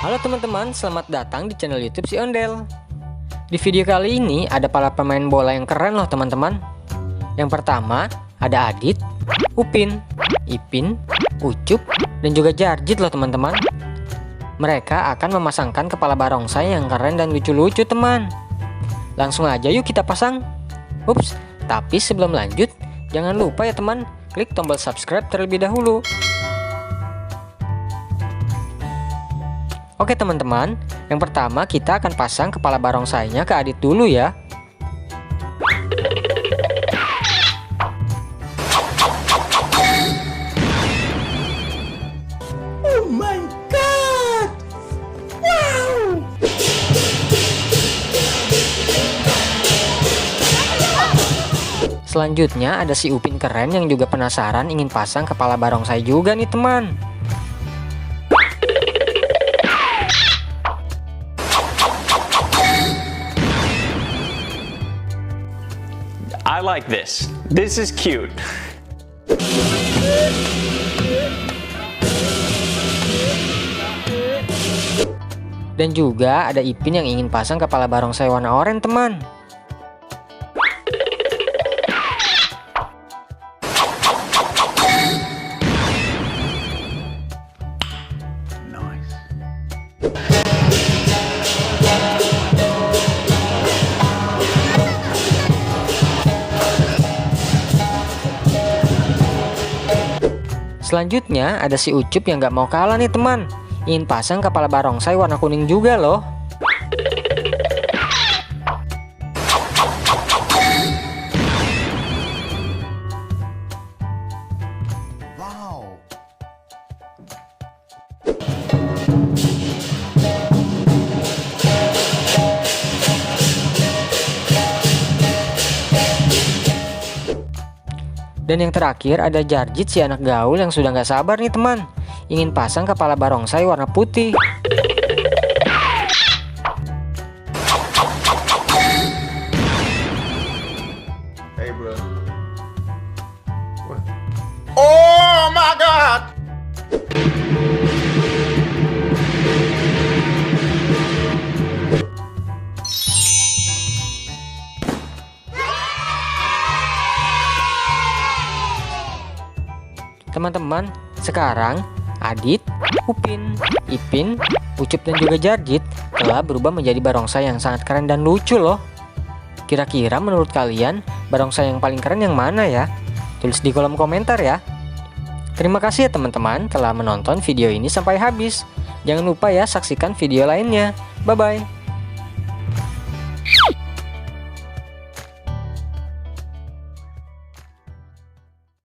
Halo teman-teman, selamat datang di channel YouTube Si Ondel. Di video kali ini ada para pemain bola yang keren loh teman-teman. Yang pertama ada Adit, Upin, Ipin, Ucup, dan juga Jarjit loh teman-teman. Mereka akan memasangkan kepala barongsai yang keren dan lucu-lucu teman. Langsung aja yuk kita pasang. Ups, tapi sebelum lanjut, jangan lupa ya teman, klik tombol subscribe terlebih dahulu. Oke teman-teman, yang pertama kita akan pasang kepala barongsainya ke Adit dulu ya. Oh my god! Wow! Selanjutnya ada si Upin keren yang juga penasaran ingin pasang kepala barongsai juga nih teman. I like this. This is cute. Dan juga ada Ipin yang ingin pasang kepala barongsai warna oranye teman. Selanjutnya ada si Ucup yang gak mau kalah nih teman, ingin pasang kepala barongsai warna kuning juga loh. Wow! Dan yang terakhir ada Jarjit si anak gaul yang sudah gak sabar nih teman, ingin pasang kepala barongsai warna putih. Hey bro. Oh my god! Teman-teman, sekarang Adit, Upin, Ipin, Ucup dan juga Jarjit telah berubah menjadi barongsai yang sangat keren dan lucu loh. Kira-kira menurut kalian barongsai yang paling keren yang mana ya? Tulis di kolom komentar ya. Terima kasih ya teman-teman telah menonton video ini sampai habis. Jangan lupa ya saksikan video lainnya. Bye-bye.